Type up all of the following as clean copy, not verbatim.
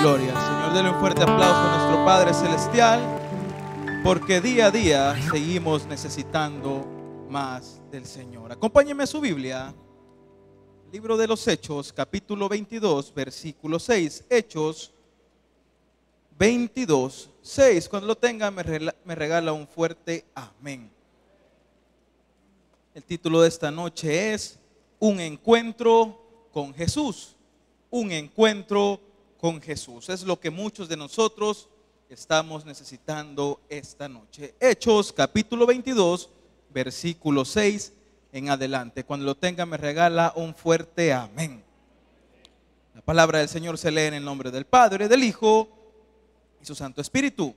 Gloria al Señor. Denle un fuerte aplauso a nuestro Padre Celestial, porque día a día seguimos necesitando más del Señor. Acompáñeme a su Biblia, libro de los Hechos, capítulo 22, versículo 6. Hechos 22, 6. Cuando lo tenga me regala un fuerte amén. El título de esta noche es Un encuentro con Jesús. Un encuentro con Jesús. Es lo que muchos de nosotros estamos necesitando esta noche. Hechos capítulo 22, versículo 6 en adelante. Cuando lo tenga me regala un fuerte amén. La palabra del Señor se lee en el nombre del Padre, del Hijo y su Santo Espíritu.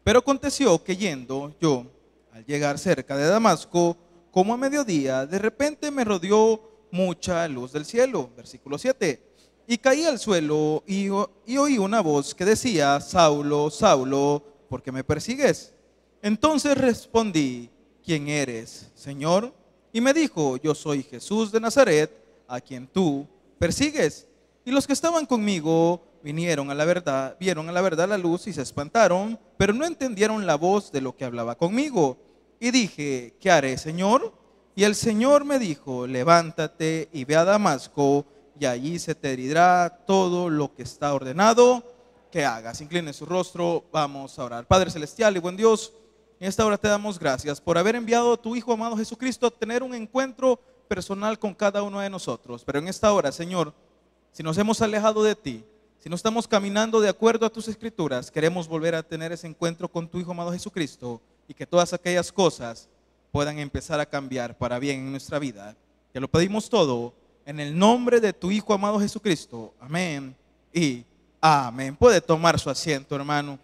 Pero aconteció que yendo yo, al llegar cerca de Damasco, como a mediodía, de repente me rodeó mucha luz del cielo. Versículo 7. Y caí al suelo y oí una voz que decía: Saulo, Saulo, ¿por qué me persigues? Entonces respondí: ¿quién eres, Señor? Y me dijo: yo soy Jesús de Nazaret, a quien tú persigues. Y los que estaban conmigo vieron a la verdad la luz y se espantaron, pero no entendieron la voz de lo que hablaba conmigo. Y dije: ¿qué haré, Señor? Y el Señor me dijo: levántate y ve a Damasco, y allí se te dirá todo lo que está ordenado que hagas. Incline su rostro, vamos a orar. Padre Celestial y buen Dios, en esta hora te damos gracias por haber enviado a tu Hijo amado Jesucristo a tener un encuentro personal con cada uno de nosotros. Pero en esta hora, Señor, si nos hemos alejado de ti, si no estamos caminando de acuerdo a tus escrituras, queremos volver a tener ese encuentro con tu Hijo amado Jesucristo, y que todas aquellas cosas puedan empezar a cambiar para bien en nuestra vida. Te lo pedimos todo en el nombre de tu Hijo amado Jesucristo. Amén y amén. Puede tomar su asiento, hermano.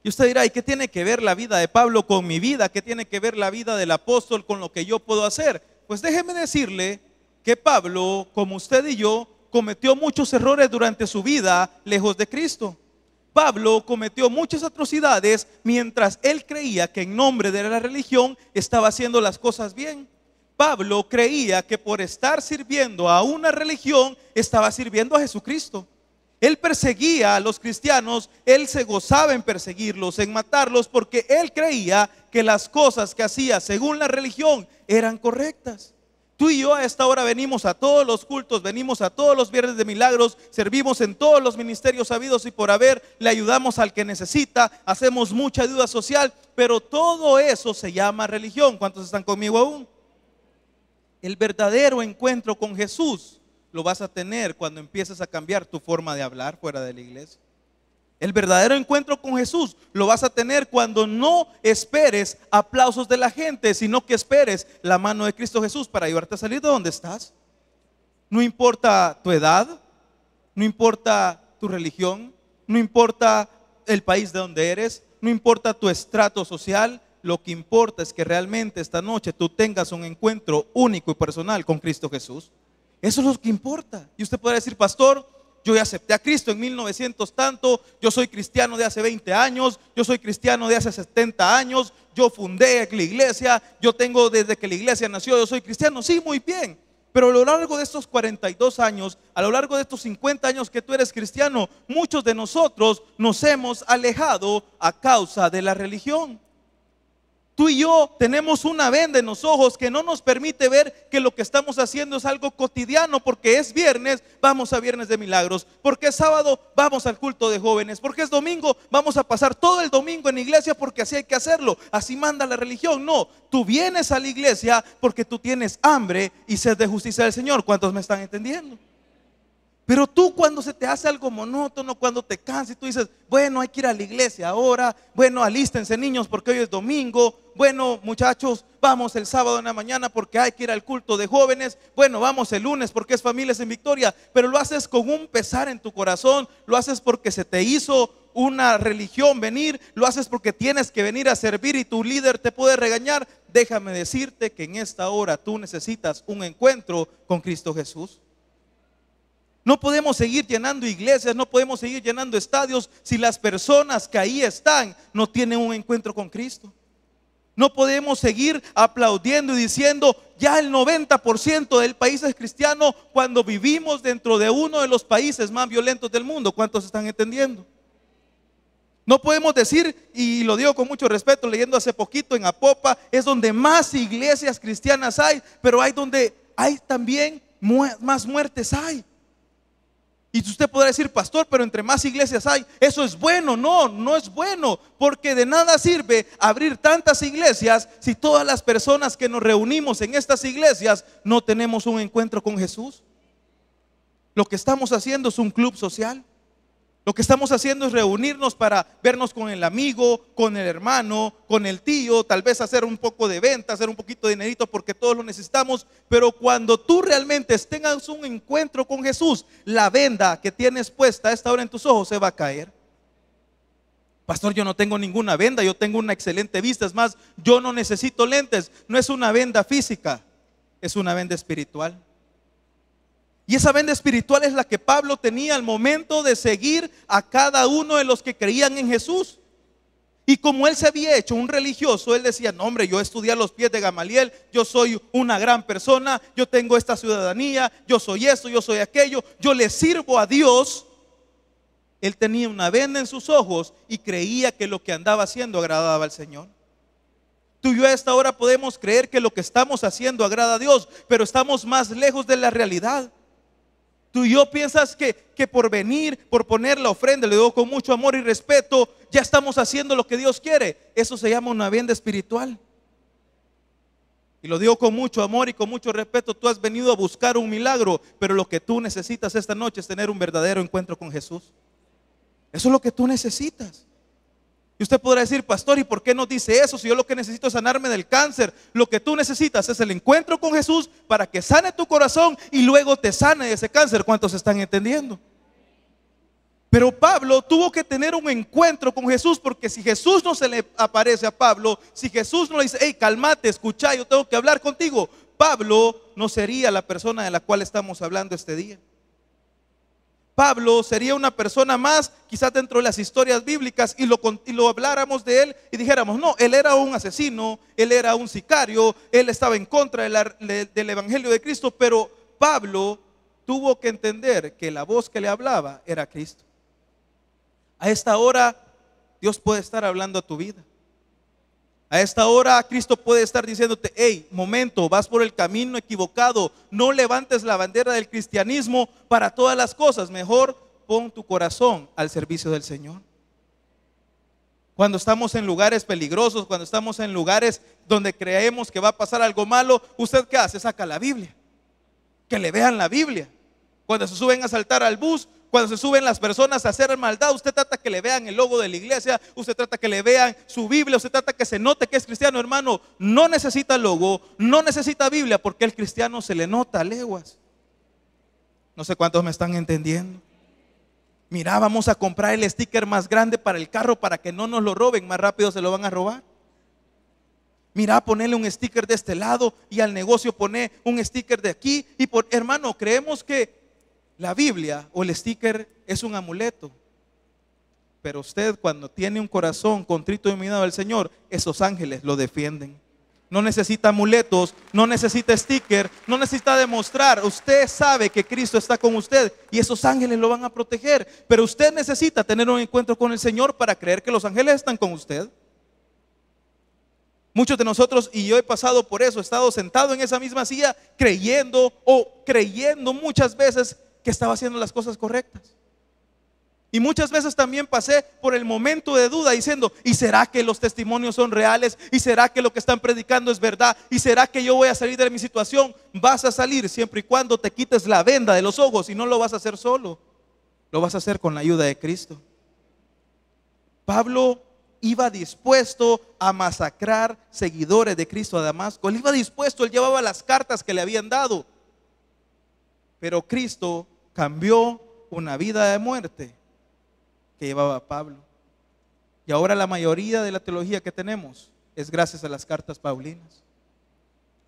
Y usted dirá: ¿y qué tiene que ver la vida de Pablo con mi vida? ¿Qué tiene que ver la vida del apóstol con lo que yo puedo hacer? Pues déjeme decirle que Pablo, como usted y yo, cometió muchos errores durante su vida lejos de Cristo. Pablo cometió muchas atrocidades mientras él creía que en nombre de la religión estaba haciendo las cosas bien. Pablo creía que por estar sirviendo a una religión estaba sirviendo a Jesucristo. Él perseguía a los cristianos, él se gozaba en perseguirlos, en matarlos, porque él creía que las cosas que hacía según la religión eran correctas. Tú y yo a esta hora venimos a todos los cultos, venimos a todos los viernes de milagros, servimos en todos los ministerios habidos y por haber, le ayudamos al que necesita, hacemos mucha ayuda social, pero todo eso se llama religión. ¿Cuántos están conmigo aún? El verdadero encuentro con Jesús lo vas a tener cuando empieces a cambiar tu forma de hablar fuera de la iglesia. El verdadero encuentro con Jesús lo vas a tener cuando no esperes aplausos de la gente, sino que esperes la mano de Cristo Jesús para ayudarte a salir de donde estás. No importa tu edad, no importa tu religión, no importa el país de donde eres, no importa tu estrato social. Lo que importa es que realmente esta noche tú tengas un encuentro único y personal con Cristo Jesús. Eso es lo que importa. Y usted podrá decir: pastor, yo ya acepté a Cristo en 1900 tanto, yo soy cristiano de hace 20 años, yo soy cristiano de hace 70 años, yo fundé la iglesia, yo tengo desde que la iglesia nació, yo soy cristiano. Sí, muy bien, pero a lo largo de estos 42 años, a lo largo de estos 50 años que tú eres cristiano, muchos de nosotros nos hemos alejado a causa de la religión. Tú y yo tenemos una venda en los ojos que no nos permite ver que lo que estamos haciendo es algo cotidiano. Porque es viernes, vamos a viernes de milagros. Porque es sábado, vamos al culto de jóvenes. Porque es domingo, vamos a pasar todo el domingo en la iglesia porque así hay que hacerlo. Así manda la religión. No, tú vienes a la iglesia porque tú tienes hambre y sed de justicia del Señor. ¿Cuántos me están entendiendo? Pero tú, cuando se te hace algo monótono, cuando te cansas y tú dices: bueno, hay que ir a la iglesia ahora, bueno, alístense niños porque hoy es domingo, bueno muchachos, vamos el sábado en la mañana porque hay que ir al culto de jóvenes, bueno, vamos el lunes porque es Familias en Victoria, pero lo haces con un pesar en tu corazón, lo haces porque se te hizo una religión venir, lo haces porque tienes que venir a servir y tu líder te puede regañar. Déjame decirte que en esta hora tú necesitas un encuentro con Cristo Jesús. No podemos seguir llenando iglesias, no podemos seguir llenando estadios si las personas que ahí están no tienen un encuentro con Cristo. No podemos seguir aplaudiendo y diciendo ya el 90% del país es cristiano cuando vivimos dentro de uno de los países más violentos del mundo. ¿Cuántos están entendiendo? No podemos decir, y lo digo con mucho respeto, leyendo hace poquito en Apopa, es donde más iglesias cristianas hay, pero hay donde hay también más muertes hay. Y usted podrá decir, pastor, pero entre más iglesias hay, ¿eso es bueno? No, no es bueno, porque de nada sirve abrir tantas iglesias si todas las personas que nos reunimos en estas iglesias no tenemos un encuentro con Jesús. Lo que estamos haciendo es un club social. Lo que estamos haciendo es reunirnos para vernos con el amigo, con el hermano, con el tío, tal vez hacer un poco de venta, hacer un poquito de dinerito porque todos lo necesitamos. Pero cuando tú realmente tengas un encuentro con Jesús, la venda que tienes puesta a esta hora en tus ojos se va a caer. Pastor, yo no tengo ninguna venda, yo tengo una excelente vista. Es más, yo no necesito lentes. No es una venda física, es una venda espiritual. Y esa venda espiritual es la que Pablo tenía al momento de seguir a cada uno de los que creían en Jesús. Y como él se había hecho un religioso, él decía, no hombre, yo estudié a los pies de Gamaliel, yo soy una gran persona, yo tengo esta ciudadanía, yo soy esto, yo soy aquello, yo le sirvo a Dios. Él tenía una venda en sus ojos y creía que lo que andaba haciendo agradaba al Señor. Tú y yo a esta hora podemos creer que lo que estamos haciendo agrada a Dios, pero estamos más lejos de la realidad. Tú y yo piensas que por venir, por poner la ofrenda, le digo con mucho amor y respeto, ya estamos haciendo lo que Dios quiere. Eso se llama una venda espiritual. Y lo digo con mucho amor y con mucho respeto. Tú has venido a buscar un milagro, pero lo que tú necesitas esta noche es tener un verdadero encuentro con Jesús. Eso es lo que tú necesitas. Y usted podrá decir, pastor, ¿y por qué no dice eso? Si yo lo que necesito es sanarme del cáncer. Lo que tú necesitas es el encuentro con Jesús para que sane tu corazón y luego te sane de ese cáncer. ¿Cuántos están entendiendo? Pero Pablo tuvo que tener un encuentro con Jesús, porque si Jesús no se le aparece a Pablo, si Jesús no le dice, hey, cálmate, escucha, yo tengo que hablar contigo, Pablo no sería la persona de la cual estamos hablando este día. Pablo sería una persona más, quizás dentro de las historias bíblicas, y lo habláramos de él y dijéramos, no, él era un asesino, él era un sicario, él estaba en contra del evangelio de Cristo. Pero Pablo tuvo que entender que la voz que le hablaba era Cristo. A esta hora Dios puede estar hablando a tu vida. A esta hora Cristo puede estar diciéndote, hey, momento, vas por el camino equivocado, no levantes la bandera del cristianismo para todas las cosas, mejor pon tu corazón al servicio del Señor. Cuando estamos en lugares peligrosos, cuando estamos en lugares donde creemos que va a pasar algo malo, ¿usted qué hace? Saca la Biblia, que le vean la Biblia. Cuando se suben a saltar al bus, cuando se suben las personas a hacer maldad, usted trata que le vean el logo de la iglesia, usted trata que le vean su Biblia, usted trata que se note que es cristiano. Hermano, no necesita logo, no necesita Biblia, porque el cristiano se le nota a leguas. No sé cuántos me están entendiendo. Mira, vamos a comprar el sticker más grande para el carro para que no nos lo roben, más rápido se lo van a robar. Mira, ponerle un sticker de este lado y al negocio pone un sticker de aquí. Y hermano, creemos que la Biblia o el sticker es un amuleto, pero usted, cuando tiene un corazón contrito y humillado al Señor, esos ángeles lo defienden. No necesita amuletos, no necesita sticker, no necesita demostrar. Usted sabe que Cristo está con usted y esos ángeles lo van a proteger. Pero usted necesita tener un encuentro con el Señor para creer que los ángeles están con usted. Muchos de nosotros, y yo he pasado por eso, he estado sentado en esa misma silla creyendo muchas veces que estaba haciendo las cosas correctas. Y muchas veces también pasé por el momento de duda diciendo, ¿y será que los testimonios son reales? ¿Y será que lo que están predicando es verdad? ¿Y será que yo voy a salir de mi situación? Vas a salir siempre y cuando te quites la venda de los ojos, y no lo vas a hacer solo, lo vas a hacer con la ayuda de Cristo. Pablo iba dispuesto a masacrar seguidores de Cristo a Damasco. Él iba dispuesto, él llevaba las cartas que le habían dado. Pero Cristo cambió una vida de muerte que llevaba Pablo. Y ahora la mayoría de la teología que tenemos es gracias a las cartas paulinas.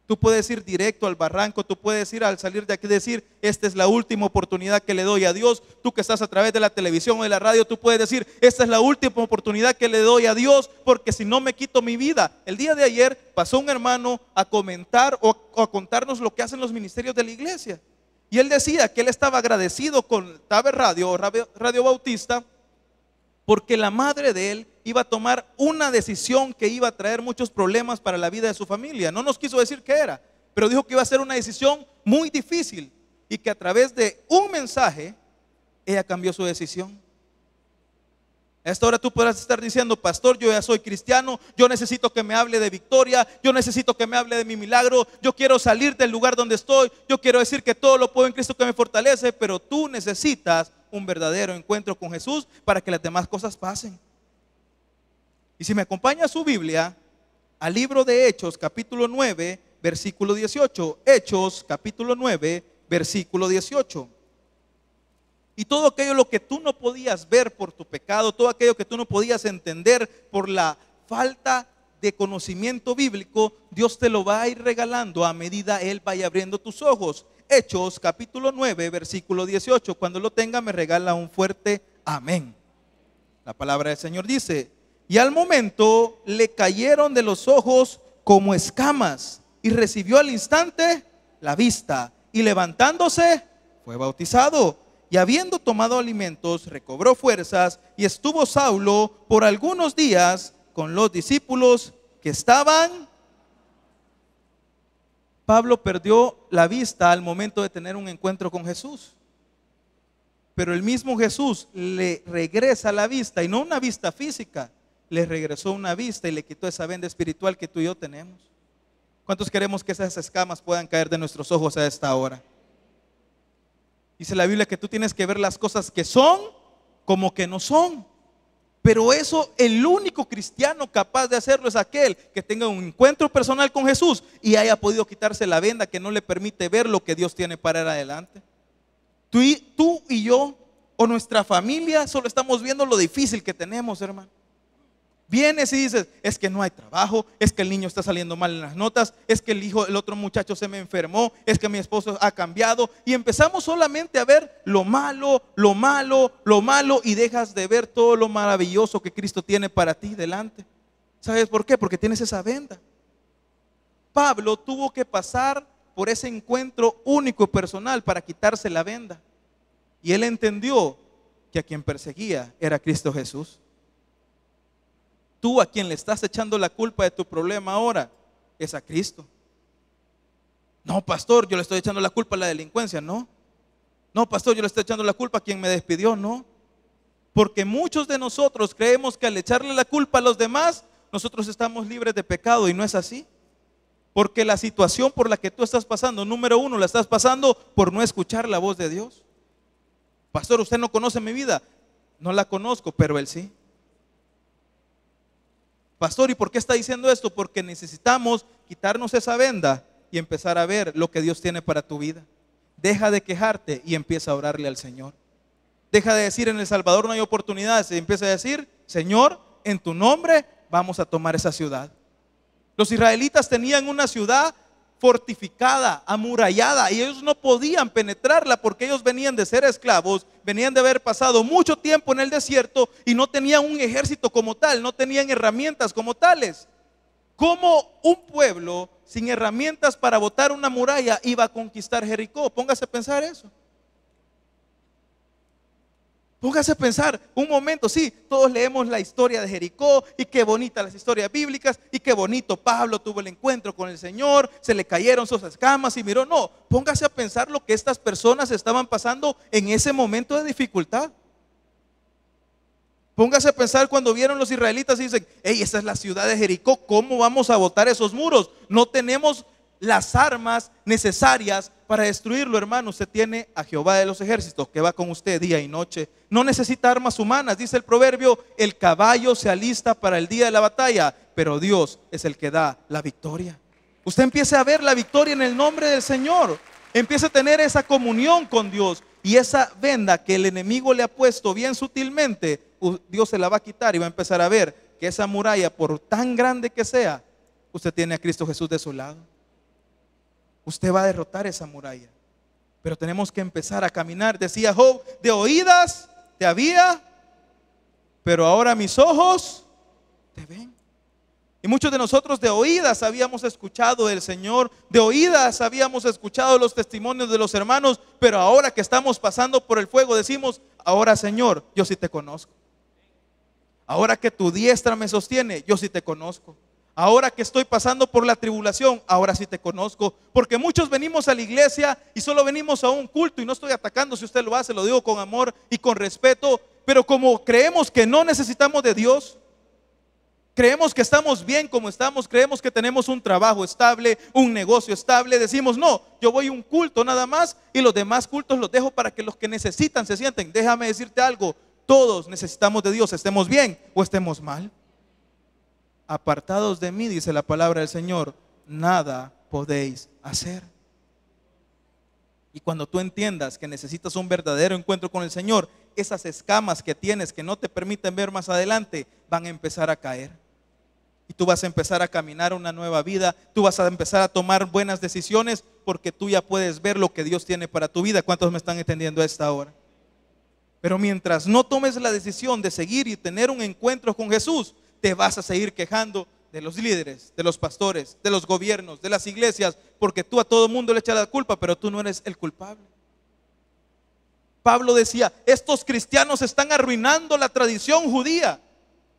Tú puedes ir directo al barranco, tú puedes ir al salir de aquí decir, esta es la última oportunidad que le doy a Dios. Tú que estás a través de la televisión o de la radio, tú puedes decir, esta es la última oportunidad que le doy a Dios, porque si no me quito mi vida. El día de ayer pasó un hermano a comentar o a contarnos lo que hacen los ministerios de la iglesia. Y él decía que él estaba agradecido con Taber Radio o Radio Bautista, porque la madre de él iba a tomar una decisión que iba a traer muchos problemas para la vida de su familia. No nos quiso decir qué era, pero dijo que iba a ser una decisión muy difícil y que a través de un mensaje ella cambió su decisión. A esta hora tú podrás estar diciendo, pastor, yo ya soy cristiano, yo necesito que me hable de victoria, yo necesito que me hable de mi milagro, yo quiero salir del lugar donde estoy, yo quiero decir que todo lo puedo en Cristo que me fortalece, pero tú necesitas un verdadero encuentro con Jesús para que las demás cosas pasen. Y si me acompaña su Biblia al libro de Hechos capítulo 9 versículo 18, Hechos capítulo 9 versículo 18. Y todo aquello lo que tú no podías ver por tu pecado, todo aquello que tú no podías entender por la falta de conocimiento bíblico, Dios te lo va a ir regalando a medida Él vaya abriendo tus ojos. Hechos capítulo 9 versículo 18. Cuando lo tenga me regala un fuerte amén. La palabra del Señor dice: y al momento le cayeron de los ojos como escamas, y recibió al instante la vista, y levantándose fue bautizado. Y habiendo tomado alimentos, recobró fuerzas, y estuvo Saulo por algunos días con los discípulos que estaban. Pablo perdió la vista al momento de tener un encuentro con Jesús, pero el mismo Jesús le regresa la vista, y no una vista física, le regresó una vista y le quitó esa venda espiritual que tú y yo tenemos. ¿Cuántos queremos que esas escamas puedan caer de nuestros ojos a esta hora? Dice la Biblia que tú tienes que ver las cosas que son como que no son. Pero eso, el único cristiano capaz de hacerlo es aquel que tenga un encuentro personal con Jesús y haya podido quitarse la venda que no le permite ver lo que Dios tiene para ir adelante. Tú y yo o nuestra familia solo estamos viendo lo difícil que tenemos, hermano. Vienes y dices, es que no hay trabajo, es que el niño está saliendo mal en las notas, es que el otro muchacho se me enfermó, es que mi esposo ha cambiado, y empezamos solamente a ver lo malo, lo malo, lo malo, y dejas de ver todo lo maravilloso que Cristo tiene para ti delante. ¿Sabes por qué? Porque tienes esa venda. Pablo tuvo que pasar por ese encuentro único y personal para quitarse la venda, y él entendió que a quien perseguía era Cristo Jesús. Tú a quien le estás echando la culpa de tu problema ahora es a Cristo. No, pastor, yo le estoy echando la culpa a la delincuencia. No, pastor, yo le estoy echando la culpa a quien me despidió. No, porque muchos de nosotros creemos que al echarle la culpa a los demás, nosotros estamos libres de pecado, y no es así. Porque la situación por la que tú estás pasando, número uno, la estás pasando por no escuchar la voz de Dios. Pastor, usted no conoce mi vida. No la conozco, pero Él sí. Pastor, ¿y por qué está diciendo esto? Porque necesitamos quitarnos esa venda y empezar a ver lo que Dios tiene para tu vida. Deja de quejarte y empieza a orarle al Señor. Deja de decir, en El Salvador no hay oportunidades, y empieza a decir, Señor, en tu nombre vamos a tomar esa ciudad. Los israelitas tenían una ciudad fortificada, amurallada, y ellos no podían penetrarla porque ellos venían de ser esclavos, venían de haber pasado mucho tiempo en el desierto y no tenían un ejército como tal, no tenían herramientas como tales. ¿Cómo un pueblo sin herramientas para botar una muralla iba a conquistar Jericó? Póngase a pensar eso. Póngase a pensar un momento. Sí, todos leemos la historia de Jericó, y qué bonitas las historias bíblicas, y qué bonito Pablo tuvo el encuentro con el Señor, se le cayeron sus escamas y miró. No, póngase a pensar lo que estas personas estaban pasando en ese momento de dificultad. Póngase a pensar cuando vieron los israelitas y dicen, hey, esa es la ciudad de Jericó, ¿cómo vamos a botar esos muros? No tenemos las armas necesarias para destruirlo, hermano. Usted tiene a Jehová de los ejércitos que va con usted día y noche. No necesita armas humanas. Dice el proverbio, el caballo se alista para el día de la batalla, pero Dios es el que da la victoria. Usted empiece a ver la victoria en el nombre del Señor. Empiece a tener esa comunión con Dios, y esa venda que el enemigo le ha puesto bien sutilmente, Dios se la va a quitar y va a empezar a ver que esa muralla, por tan grande que sea, usted tiene a Cristo Jesús de su lado. usted va a derrotar esa muralla. Pero tenemos que empezar a caminar. Decía Job, de oídas te había, pero ahora mis ojos te ven. Y muchos de nosotros de oídas habíamos escuchado del Señor, de oídas habíamos escuchado los testimonios de los hermanos, pero ahora que estamos pasando por el fuego decimos, ahora Señor, yo sí te conozco. Ahora que tu diestra me sostiene, yo sí te conozco. Ahora que estoy pasando por la tribulación, ahora sí te conozco. Porque muchos venimos a la iglesia y solo venimos a un culto, y no estoy atacando si usted lo hace, lo digo con amor y con respeto, pero como creemos que no necesitamos de Dios, creemos que estamos bien como estamos, creemos que tenemos un trabajo estable, un negocio estable, decimos no, yo voy a un culto nada más y los demás cultos los dejo para que los que necesitan se sienten. Déjame decirte algo, todos necesitamos de Dios, estemos bien o estemos mal. Apartados de mí, dice la palabra del Señor, nada podéis hacer. Y cuando tú entiendas que necesitas un verdadero encuentro con el Señor, esas escamas que tienes que no te permiten ver más adelante van a empezar a caer. Y tú vas a empezar a caminar una nueva vida, tú vas a empezar a tomar buenas decisiones porque tú ya puedes ver lo que Dios tiene para tu vida. ¿Cuántos me están entendiendo a esta hora? Pero mientras no tomes la decisión de seguir y tener un encuentro con Jesús, te vas a seguir quejando de los líderes, de los pastores, de los gobiernos, de las iglesias, porque tú a todo el mundo le echas la culpa, pero tú no eres el culpable. Pablo decía, estos cristianos están arruinando la tradición judía.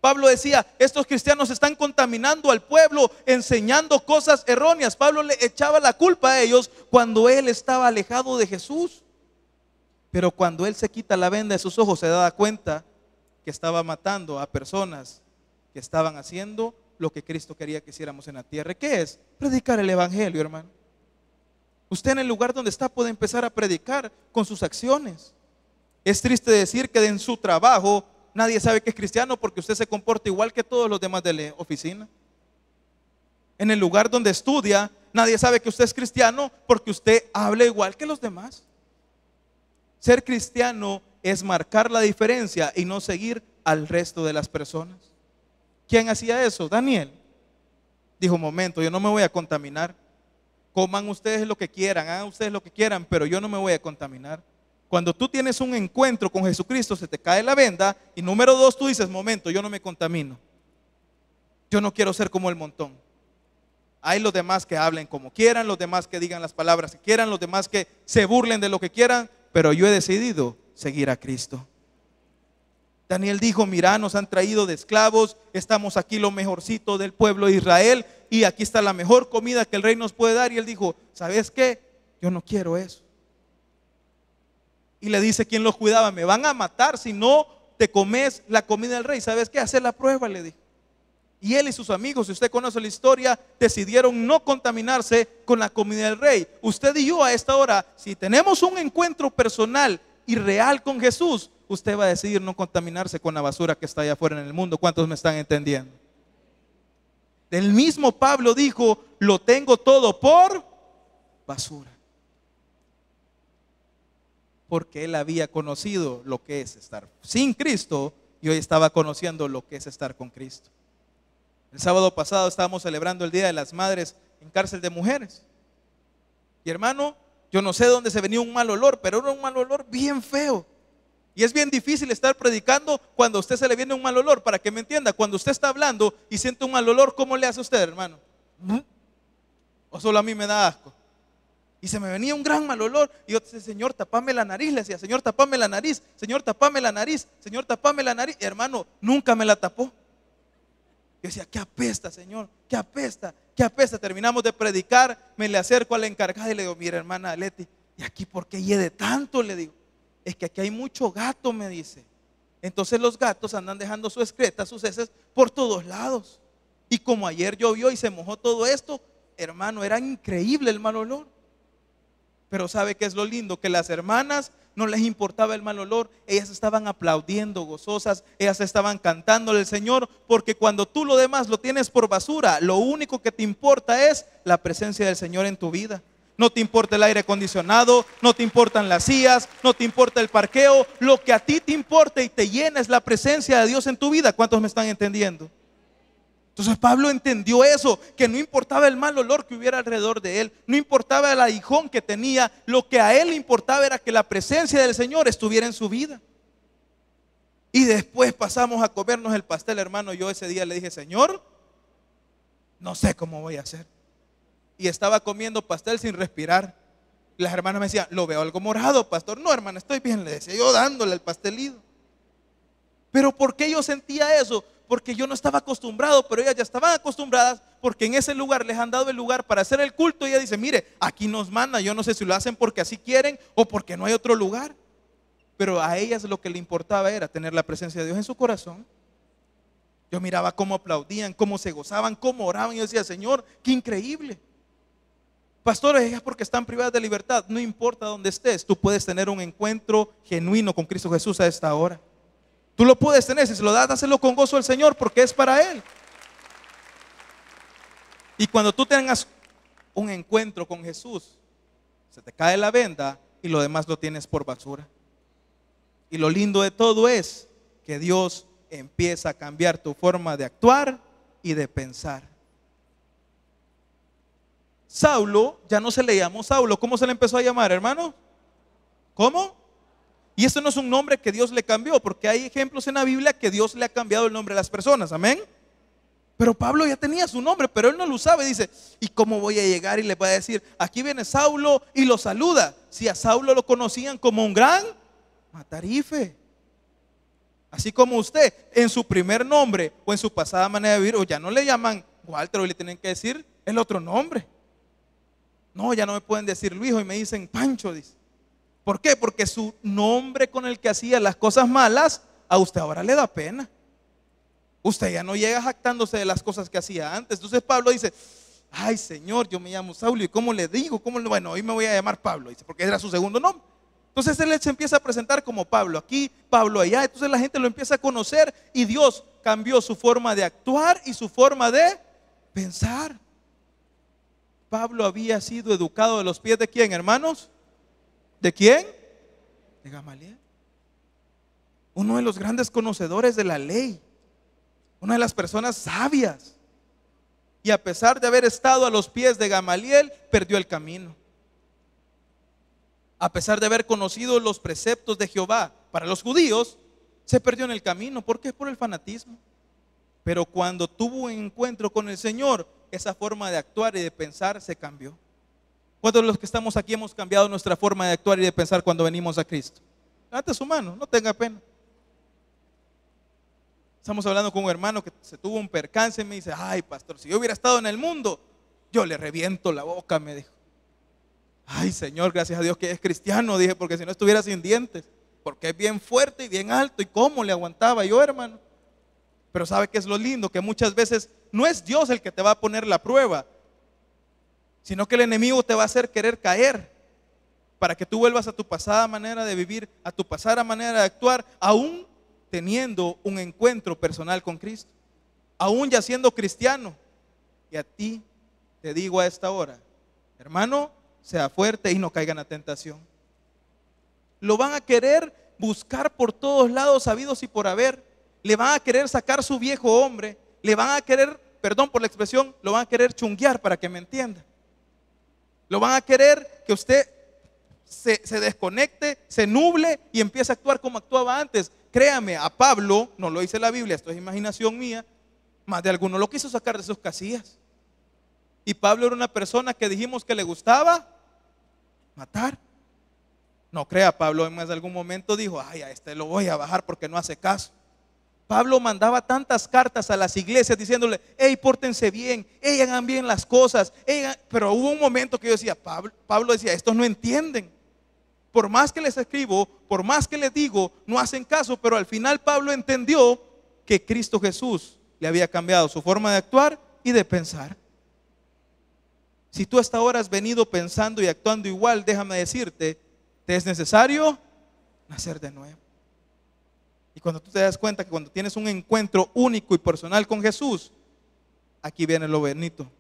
Pablo decía, estos cristianos están contaminando al pueblo, enseñando cosas erróneas. Pablo le echaba la culpa a ellos cuando él estaba alejado de Jesús. Pero cuando él se quita la venda de sus ojos, se da cuenta que estaba matando a personas que estaban haciendo lo que Cristo quería que hiciéramos en la tierra. ¿Qué es? Predicar el evangelio, hermano. Usted en el lugar donde está puede empezar a predicar con sus acciones. Es triste decir que en su trabajo nadie sabe que es cristiano porque usted se comporta igual que todos los demás de la oficina. En el lugar donde estudia nadie sabe que usted es cristiano porque usted habla igual que los demás. Ser cristiano es marcar la diferencia y no seguir al resto de las personas. ¿Quién hacía eso? Daniel. Dijo, momento, yo no me voy a contaminar. Coman ustedes lo que quieran, hagan ustedes lo que quieran, pero yo no me voy a contaminar. Cuando tú tienes un encuentro con Jesucristo, se te cae la venda. Y número dos, tú dices, momento, yo no me contamino. Yo no quiero ser como el montón. Hay los demás que hablen como quieran, los demás que digan las palabras que quieran, los demás que se burlen de lo que quieran, pero yo he decidido seguir a Cristo. Daniel dijo, mira, nos han traído de esclavos, estamos aquí lo mejorcito del pueblo de Israel y aquí está la mejor comida que el rey nos puede dar. Y él dijo, ¿sabes qué? Yo no quiero eso. Y le dice quien los cuidaba, me van a matar si no te comes la comida del rey. ¿Sabes qué? Hacer la prueba, le dijo. Y él y sus amigos, si usted conoce la historia, decidieron no contaminarse con la comida del rey. Usted y yo a esta hora, si tenemos un encuentro personal y real con Jesús, usted va a decidir no contaminarse con la basura que está allá afuera en el mundo. ¿Cuántos me están entendiendo? El mismo Pablo dijo, lo tengo todo por basura. Porque él había conocido lo que es estar sin Cristo y hoy estaba conociendo lo que es estar con Cristo. El sábado pasado estábamos celebrando el Día de las Madres en cárcel de mujeres. Y hermano, yo no sé de dónde se venía un mal olor, pero era un mal olor bien feo. Y es bien difícil estar predicando cuando a usted se le viene un mal olor. Para que me entienda, cuando usted está hablando y siente un mal olor, ¿cómo le hace a usted, hermano? ¿O solo a mí me da asco? Y se me venía un gran mal olor. Y yo decía, Señor, tapame la nariz. Le decía, Señor, tapame la nariz. Señor, tapame la nariz. Señor, tapame la nariz. Hermano, nunca me la tapó. Yo decía, ¿qué apesta, Señor? ¿Qué apesta? ¿Qué apesta? Terminamos de predicar, me le acerco a la encargada y le digo, mira, hermana Leti, ¿y aquí por qué hiede tanto? Le digo, es que aquí hay mucho gato, me dice. Entonces los gatos andan dejando su excreta, sus heces por todos lados. Y como ayer llovió y se mojó todo esto, hermano, era increíble el mal olor. Pero ¿sabe qué es lo lindo? Que las hermanas no les importaba el mal olor. Ellas estaban aplaudiendo gozosas, ellas estaban cantándole al Señor, porque cuando tú lo demás lo tienes por basura, lo único que te importa es la presencia del Señor en tu vida. No te importa el aire acondicionado, no te importan las sillas, no te importa el parqueo. Lo que a ti te importa y te llena es la presencia de Dios en tu vida. ¿Cuántos me están entendiendo? Entonces Pablo entendió eso, que no importaba el mal olor que hubiera alrededor de él, no importaba el aguijón que tenía, lo que a él le importaba era que la presencia del Señor estuviera en su vida. Y después pasamos a comernos el pastel, hermano. Yo ese día le dije: Señor, no sé cómo voy a hacer. Y estaba comiendo pastel sin respirar. Las hermanas me decían: lo veo algo morado, pastor. No, hermana, estoy bien, le decía yo, dándole el pastelito. Pero ¿por qué yo sentía eso? Porque yo no estaba acostumbrado, pero ellas ya estaban acostumbradas, porque en ese lugar les han dado el lugar para hacer el culto. Y ella dice: mire, aquí nos manda. Yo no sé si lo hacen porque así quieren o porque no hay otro lugar. Pero a ellas lo que le importaba era tener la presencia de Dios en su corazón. Yo miraba cómo aplaudían, cómo se gozaban, cómo oraban. Y yo decía: Señor, qué increíble. Pastores, ellas porque están privadas de libertad. No importa dónde estés, tú puedes tener un encuentro genuino con Cristo Jesús a esta hora. Tú lo puedes tener. Si se lo das, dáselo con gozo al Señor, porque es para Él. Y cuando tú tengas un encuentro con Jesús, se te cae la venda y lo demás lo tienes por basura. Y lo lindo de todo es que Dios empieza a cambiar tu forma de actuar y de pensar. Saulo ya no se le llamó Saulo. ¿Cómo se le empezó a llamar, hermano? ¿Cómo? Y eso no es un nombre que Dios le cambió, porque hay ejemplos en la Biblia que Dios le ha cambiado el nombre a las personas. Amén. Pero Pablo ya tenía su nombre, pero él no lo usaba. Y dice: ¿y cómo voy a llegar y le voy a decir: aquí viene Saulo, y lo saluda? Si a Saulo lo conocían como un gran matarife. Así como usted en su primer nombre o en su pasada manera de vivir, o ya no le llaman Walter, o le tienen que decir el otro nombre. No, ya no me pueden decir Luis, y me dicen Pancho, dice. ¿Por qué? Porque su nombre con el que hacía las cosas malas, a usted ahora le da pena. Usted ya no llega jactándose de las cosas que hacía antes. Entonces Pablo dice: ay, Señor, yo me llamo Saulo, ¿y cómo le digo? Bueno, hoy me voy a llamar Pablo, dice, porque era su segundo nombre. Entonces él se empieza a presentar como Pablo aquí, Pablo allá. Entonces la gente lo empieza a conocer, y Dios cambió su forma de actuar y su forma de pensar. Pablo había sido educado de los pies ¿de quién, hermanos? ¿De quién? De Gamaliel. Uno de los grandes conocedores de la ley, una de las personas sabias. Y a pesar de haber estado a los pies de Gamaliel, perdió el camino. A pesar de haber conocido los preceptos de Jehová para los judíos, se perdió en el camino. ¿Por qué? Por el fanatismo. Pero cuando tuvo un encuentro con el Señor, esa forma de actuar y de pensar se cambió. ¿Cuántos de los que estamos aquí hemos cambiado nuestra forma de actuar y de pensar cuando venimos a Cristo? Levante su mano, no tenga pena. Estamos hablando con un hermano que se tuvo un percance y me dice: ay, pastor, si yo hubiera estado en el mundo, yo le reviento la boca, me dijo. Ay, Señor, gracias a Dios que es cristiano, dije, porque si no estuviera sin dientes, porque es bien fuerte y bien alto. ¿Y cómo le aguantaba yo, hermano? Pero ¿sabe qué es lo lindo? Que muchas veces no es Dios el que te va a poner la prueba, sino que el enemigo te va a hacer querer caer, para que tú vuelvas a tu pasada manera de vivir, a tu pasada manera de actuar, aún teniendo un encuentro personal con Cristo, aún ya siendo cristiano. Y a ti te digo a esta hora, hermano, sea fuerte y no caiga en la tentación. Lo van a querer buscar por todos lados, sabidos y por haber. Le van a querer sacar su viejo hombre, le van a querer, perdón por la expresión, lo van a querer chunguear, para que me entienda. Lo van a querer que usted se desconecte, se nuble y empiece a actuar como actuaba antes. Créame, a Pablo, no lo dice la Biblia, esto es imaginación mía, más de alguno lo quiso sacar de sus casillas. Y Pablo era una persona que dijimos que le gustaba matar. No crea, Pablo en más de algún momento dijo: ay, a este lo voy a bajar porque no hace caso. Pablo mandaba tantas cartas a las iglesias diciéndole: hey, pórtense bien, hey, hagan bien las cosas, hey, pero hubo un momento que yo decía, Pablo decía: estos no entienden. Por más que les escribo, por más que les digo, no hacen caso. Pero al final Pablo entendió que Cristo Jesús le había cambiado su forma de actuar y de pensar. Si tú hasta ahora has venido pensando y actuando igual, déjame decirte, te es necesario nacer de nuevo. Y cuando tú te das cuenta que cuando tienes un encuentro único y personal con Jesús, aquí viene lo bonito: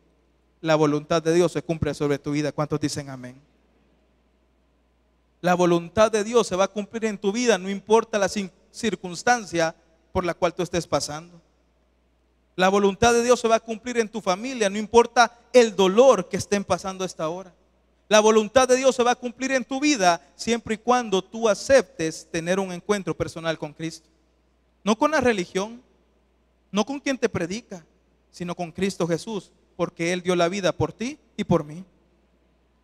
la voluntad de Dios se cumple sobre tu vida. ¿Cuántos dicen amén? La voluntad de Dios se va a cumplir en tu vida, no importa la circunstancia por la cual tú estés pasando. La voluntad de Dios se va a cumplir en tu familia, no importa el dolor que estén pasando a esta hora. La voluntad de Dios se va a cumplir en tu vida siempre y cuando tú aceptes tener un encuentro personal con Cristo. No con la religión, no con quien te predica, sino con Cristo Jesús, porque Él dio la vida por ti y por mí.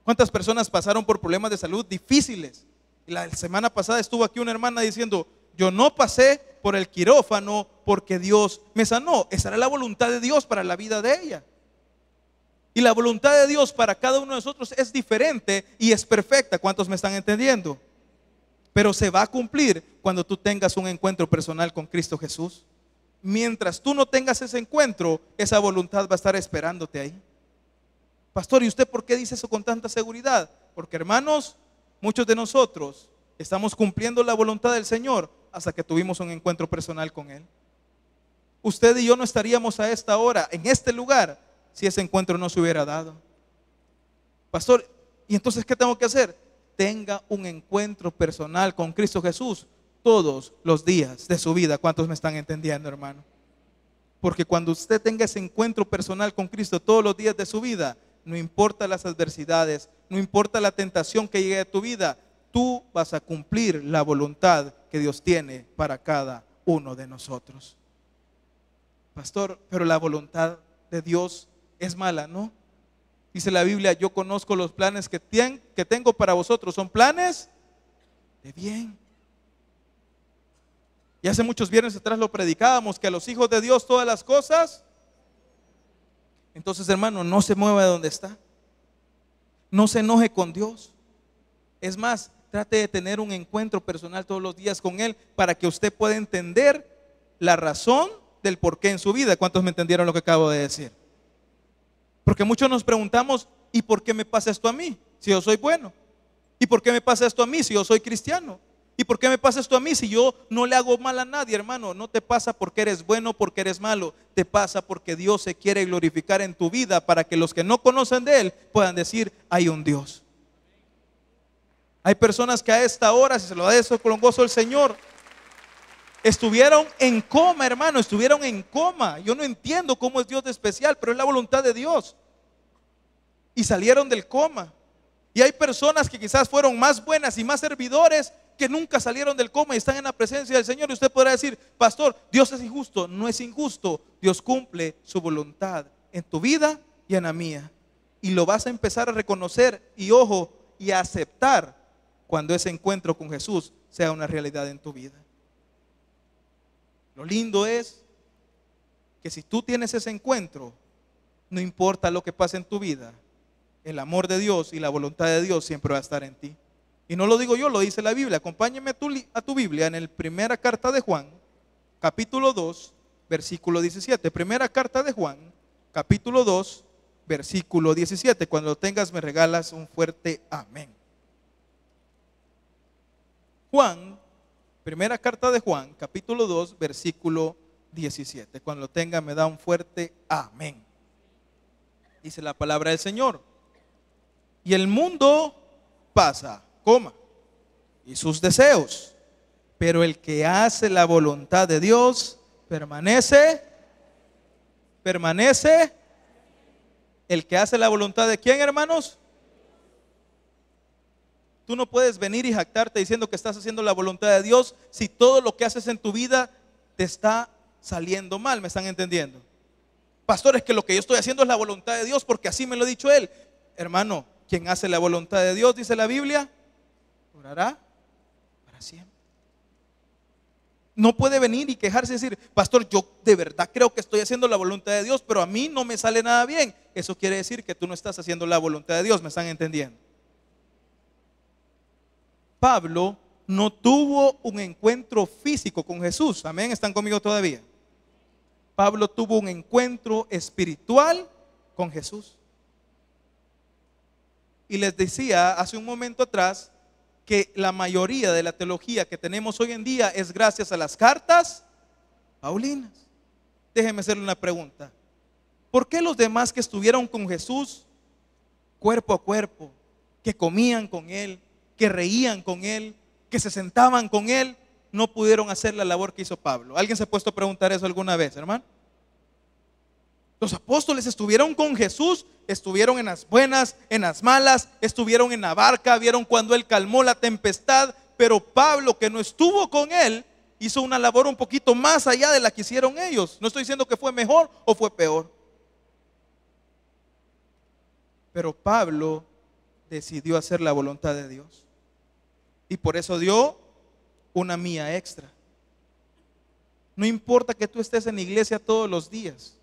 ¿Cuántas personas pasaron por problemas de salud difíciles? La semana pasada estuvo aquí una hermana diciendo: yo no pasé por el quirófano porque Dios me sanó. Esa era la voluntad de Dios para la vida de ella. Y la voluntad de Dios para cada uno de nosotros es diferente y es perfecta. ¿Cuántos me están entendiendo? Pero se va a cumplir cuando tú tengas un encuentro personal con Cristo Jesús. Mientras tú no tengas ese encuentro, esa voluntad va a estar esperándote ahí. Pastor, ¿y usted por qué dice eso con tanta seguridad? Porque, hermanos, muchos de nosotros estamos cumpliendo la voluntad del Señor hasta que tuvimos un encuentro personal con Él. Usted y yo no estaríamos a esta hora en este lugar si ese encuentro no se hubiera dado. Pastor, ¿y entonces qué tengo que hacer? Tenga un encuentro personal con Cristo Jesús todos los días de su vida. ¿Cuántos me están entendiendo, hermano? Porque cuando usted tenga ese encuentro personal con Cristo todos los días de su vida, no importa las adversidades, no importa la tentación que llegue a tu vida, tú vas a cumplir la voluntad que Dios tiene para cada uno de nosotros. Pastor, pero la voluntad de Dios es mala, ¿no? Dice la Biblia: yo conozco los planes que tengo para vosotros, son planes de bien. Y hace muchos viernes atrás lo predicábamos, que a los hijos de Dios todas las cosas. Entonces, hermano, no se mueva de donde está. No se enoje con Dios. Es más, trate de tener un encuentro personal todos los días con Él para que usted pueda entender la razón del porqué en su vida. ¿Cuántos me entendieron lo que acabo de decir? Porque muchos nos preguntamos: ¿y por qué me pasa esto a mí si yo soy bueno? ¿Y por qué me pasa esto a mí si yo soy cristiano? ¿Y por qué me pasa esto a mí si yo no le hago mal a nadie, hermano? No te pasa porque eres bueno, porque eres malo. Te pasa porque Dios se quiere glorificar en tu vida para que los que no conocen de Él puedan decir: hay un Dios. Hay personas que a esta hora, si se lo da eso con gozo el Señor, estuvieron en coma, hermano, estuvieron en coma. Yo no entiendo cómo es Dios de especial, pero es la voluntad de Dios. Y salieron del coma. Y hay personas que quizás fueron más buenas y más servidores, que nunca salieron del coma y están en la presencia del Señor. Y usted podrá decir: pastor, Dios es injusto. No es injusto. Dios cumple su voluntad en tu vida y en la mía. Y lo vas a empezar a reconocer y, ojo, y a aceptar cuando ese encuentro con Jesús sea una realidad en tu vida. Lo lindo es que si tú tienes ese encuentro, no importa lo que pase en tu vida, el amor de Dios y la voluntad de Dios siempre va a estar en ti. Y no lo digo yo, lo dice la Biblia. Acompáñeme a tu Biblia en el primera carta de Juan, capítulo 2, versículo 17. Primera carta de Juan, capítulo 2, versículo 17. Cuando lo tengas me regalas un fuerte amén. Juan, primera carta de Juan, capítulo 2, versículo 17. Cuando lo tenga me da un fuerte amén. Dice la palabra del Señor: y el mundo pasa, y sus deseos, pero el que hace la voluntad de Dios permanece. El que hace la voluntad de ¿quién, hermanos? Tú no puedes venir y jactarte diciendo que estás haciendo la voluntad de Dios si todo lo que haces en tu vida te está saliendo mal. ¿Me están entendiendo? Pastor, es que lo que yo estoy haciendo es la voluntad de Dios porque así me lo ha dicho Él. Hermano, quien hace la voluntad de Dios, dice la Biblia, durará para siempre. No puede venir y quejarse y decir: pastor, yo de verdad creo que estoy haciendo la voluntad de Dios, pero a mí no me sale nada bien. Eso quiere decir que tú no estás haciendo la voluntad de Dios. ¿Me están entendiendo? Pablo no tuvo un encuentro físico con Jesús. Amén, ¿están conmigo todavía? Pablo tuvo un encuentro espiritual con Jesús. Y les decía hace un momento atrás que la mayoría de la teología que tenemos hoy en día es gracias a las cartas paulinas. Déjeme hacerle una pregunta: ¿por qué los demás que estuvieron con Jesús cuerpo a cuerpo, que comían con Él, que reían con Él, que se sentaban con Él, no pudieron hacer la labor que hizo Pablo? ¿Alguien se ha puesto a preguntar eso alguna vez, hermano? Los apóstoles estuvieron con Jesús, estuvieron en las buenas, en las malas, estuvieron en la barca, vieron cuando Él calmó la tempestad. Pero Pablo, que no estuvo con Él, hizo una labor un poquito más allá de la que hicieron ellos. No estoy diciendo que fue mejor o fue peor, pero Pablo decidió hacer la voluntad de Dios, y por eso dio una mía extra. No importa que tú estés en la iglesia todos los días,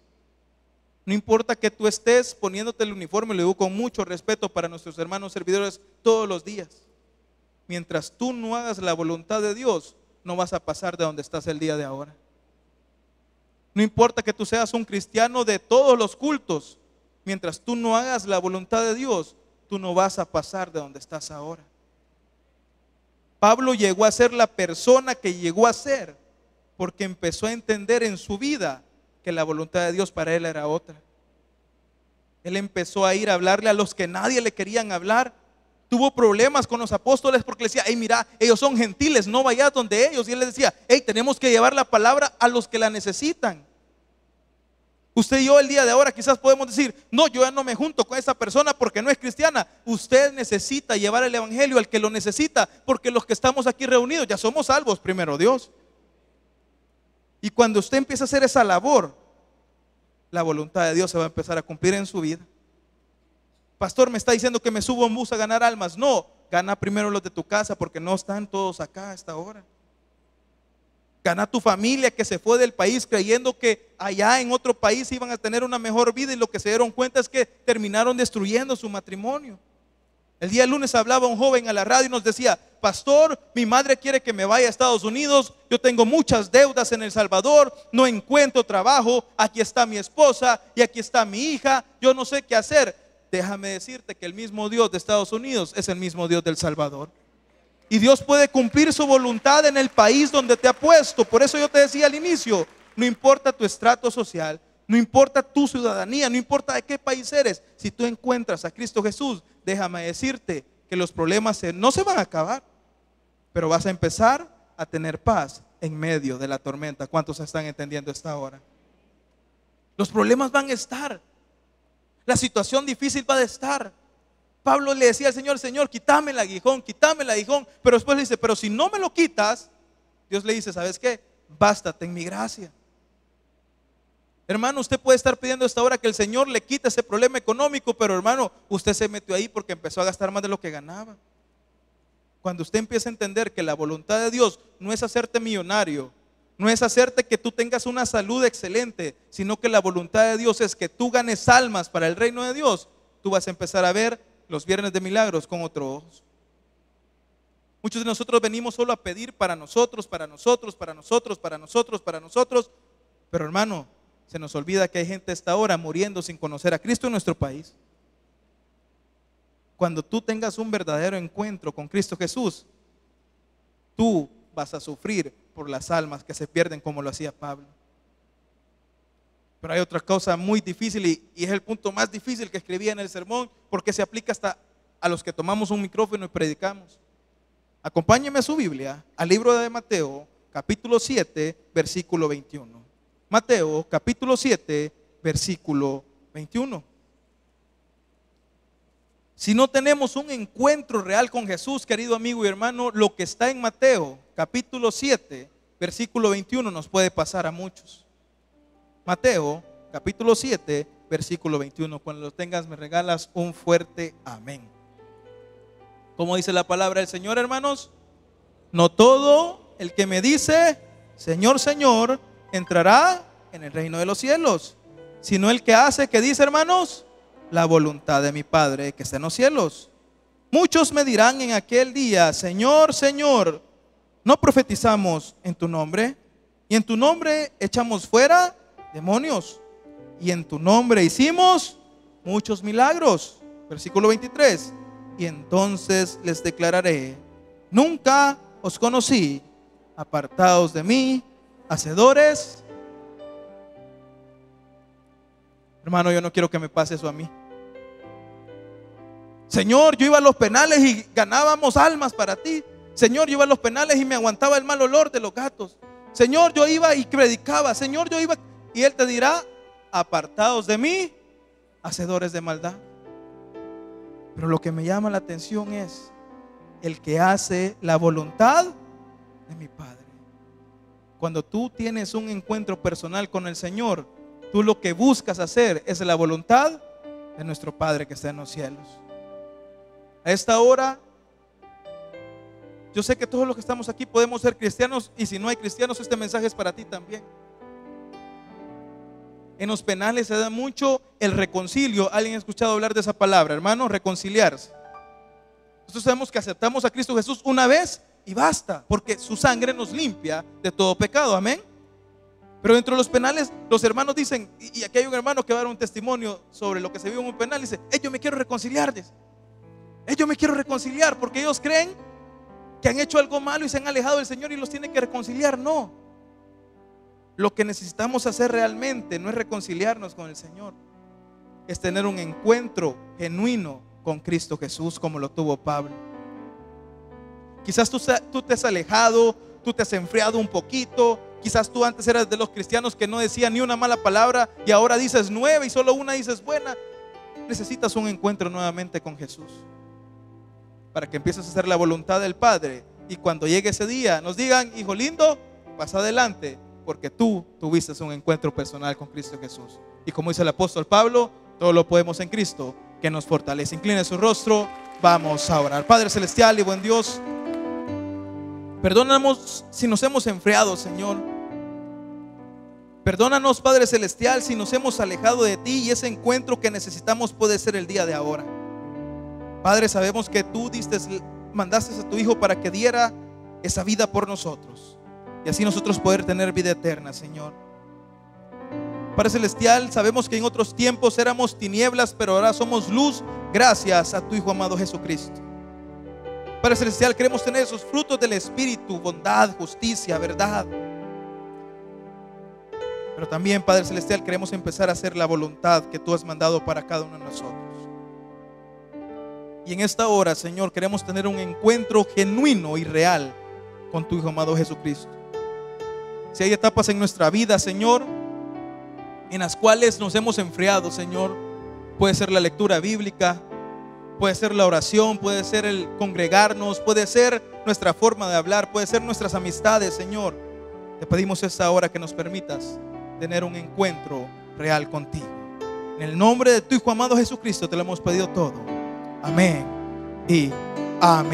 no importa que tú estés poniéndote el uniforme, lo digo con mucho respeto para nuestros hermanos servidores, todos los días. Mientras tú no hagas la voluntad de Dios, no vas a pasar de donde estás el día de ahora. No importa que tú seas un cristiano de todos los cultos, mientras tú no hagas la voluntad de Dios, tú no vas a pasar de donde estás ahora. Pablo llegó a ser la persona que llegó a ser porque empezó a entender en su vida que la voluntad de Dios para él era otra. Él empezó a ir a hablarle a los que nadie le querían hablar. Tuvo problemas con los apóstoles porque le decía: hey, mira, ellos son gentiles, no vayas donde ellos. Y él les decía: hey, tenemos que llevar la palabra a los que la necesitan. Usted y yo el día de ahora quizás podemos decir: no, yo ya no me junto con esa persona porque no es cristiana. Usted necesita llevar el evangelio al que lo necesita, porque los que estamos aquí reunidos ya somos salvos, primero Dios. Y cuando usted empieza a hacer esa labor, la voluntad de Dios se va a empezar a cumplir en su vida. Pastor, me está diciendo que me subo a un bus a ganar almas. No, gana primero los de tu casa, porque no están todos acá a esta hora. Gana tu familia que se fue del país creyendo que allá en otro país iban a tener una mejor vida, y lo que se dieron cuenta es que terminaron destruyendo su matrimonio. El día lunes hablaba un joven a la radio y nos decía: pastor, mi madre quiere que me vaya a Estados Unidos, yo tengo muchas deudas en El Salvador, no encuentro trabajo, aquí está mi esposa y aquí está mi hija, yo no sé qué hacer. Déjame decirte que el mismo Dios de Estados Unidos es el mismo Dios del Salvador, y Dios puede cumplir su voluntad en el país donde te ha puesto. Por eso yo te decía al inicio: no importa tu estrato social, no importa tu ciudadanía, no importa de qué país eres, si tú encuentras a Cristo Jesús, déjame decirte que los problemas no se van a acabar, pero vas a empezar a tener paz en medio de la tormenta. ¿Cuántos están entendiendo esta hora? Los problemas van a estar, la situación difícil va a estar. Pablo le decía al Señor: Señor, quítame el aguijón, pero después le dice: pero si no me lo quitas, Dios le dice: ¿sabes qué? Bástate en mi gracia. Hermano, usted puede estar pidiendo a esta hora que el Señor le quite ese problema económico, pero hermano, usted se metió ahí porque empezó a gastar más de lo que ganaba. Cuando usted empieza a entender que la voluntad de Dios no es hacerte millonario, no es hacerte que tú tengas una salud excelente, sino que la voluntad de Dios es que tú ganes almas para el reino de Dios, tú vas a empezar a ver los viernes de milagros con otros ojos. Muchos de nosotros venimos solo a pedir para nosotros, pero hermano, se nos olvida que hay gente a esta hora muriendo sin conocer a Cristo en nuestro país. Cuando tú tengas un verdadero encuentro con Cristo Jesús, tú vas a sufrir por las almas que se pierden, como lo hacía Pablo. Pero hay otra cosa muy difícil, y es el punto más difícil que escribía en el sermón, porque se aplica hasta a los que tomamos un micrófono y predicamos. Acompáñeme a su Biblia, al libro de Mateo, capítulo 7, versículo 21. Mateo, capítulo 7, versículo 21. Si no tenemos un encuentro real con Jesús, querido amigo y hermano, lo que está en Mateo, capítulo 7, versículo 21, nos puede pasar a muchos. Mateo, capítulo 7, versículo 21. Cuando lo tengas, me regalas un fuerte amén. ¿Cómo dice la palabra del Señor, hermanos? No todo el que me dice: Señor, Señor, entrará en el reino de los cielos, sino el que hace, ¿qué dice, hermanos? La voluntad de mi Padre que está en los cielos. Muchos me dirán en aquel día: Señor, Señor, ¿no profetizamos en tu nombre? Y en tu nombre echamos fuera demonios, y en tu nombre hicimos muchos milagros. Versículo 23. Y entonces les declararé: nunca os conocí, apartados de mí, hacedores. Hermano, yo no quiero que me pase eso a mí. Señor, yo iba a los penales y ganábamos almas para ti. Señor, yo iba a los penales y me aguantaba el mal olor de los gatos. Señor, yo iba y predicaba. Señor, yo iba. Y Él te dirá: apartados de mí, hacedores de maldad. Pero lo que me llama la atención es el que hace la voluntad de mi Padre. Cuando tú tienes un encuentro personal con el Señor, tú lo que buscas hacer es la voluntad de nuestro Padre que está en los cielos. A esta hora, yo sé que todos los que estamos aquí podemos ser cristianos, y si no hay cristianos, este mensaje es para ti también. En los penales se da mucho el reconcilio. ¿Alguien ha escuchado hablar de esa palabra, hermano? Reconciliarse. Nosotros sabemos que aceptamos a Cristo Jesús una vez y basta, porque su sangre nos limpia de todo pecado, amén. Pero dentro de los penales, los hermanos dicen, y aquí hay un hermano que va a dar un testimonio sobre lo que se vive en un penal, dice: yo me quiero reconciliar, yo me quiero reconciliar, porque ellos creen que han hecho algo malo y se han alejado del Señor y los tienen que reconciliar. No, lo que necesitamos hacer realmente no es reconciliarnos con el Señor, es tener un encuentro genuino con Cristo Jesús, como lo tuvo Pablo. Quizás tú te has alejado, tú te has enfriado un poquito. Quizás tú antes eras de los cristianos que no decían ni una mala palabra, y ahora dices 9 y solo una dices buena. Necesitas un encuentro nuevamente con Jesús para que empieces a hacer la voluntad del Padre, y cuando llegue ese día nos digan: hijo lindo, pasa adelante, porque tú tuviste un encuentro personal con Cristo Jesús. Y como dice el apóstol Pablo, todo lo podemos en Cristo que nos fortalece. Incline su rostro, vamos a orar. Padre celestial y buen Dios, perdónanos si nos hemos enfriado, Señor. Perdónanos, Padre celestial, si nos hemos alejado de ti, y ese encuentro que necesitamos puede ser el día de ahora. Padre, sabemos que tú mandaste a tu Hijo para que diera esa vida por nosotros, y así nosotros poder tener vida eterna, Señor. Padre celestial, sabemos que en otros tiempos éramos tinieblas, pero ahora somos luz gracias a tu Hijo amado Jesucristo. Padre celestial, queremos tener esos frutos del Espíritu: bondad, justicia, verdad. Pero también, Padre celestial, queremos empezar a hacer la voluntad que tú has mandado para cada uno de nosotros. Y en esta hora, Señor, queremos tener un encuentro genuino y real con tu Hijo amado Jesucristo. Si hay etapas en nuestra vida, Señor, en las cuales nos hemos enfriado, Señor, puede ser la lectura bíblica, puede ser la oración, puede ser el congregarnos, puede ser nuestra forma de hablar, puede ser nuestras amistades, Señor. Te pedimos esta hora que nos permitas tener un encuentro real contigo. En el nombre de tu Hijo amado Jesucristo te lo hemos pedido todo. Amén y amén.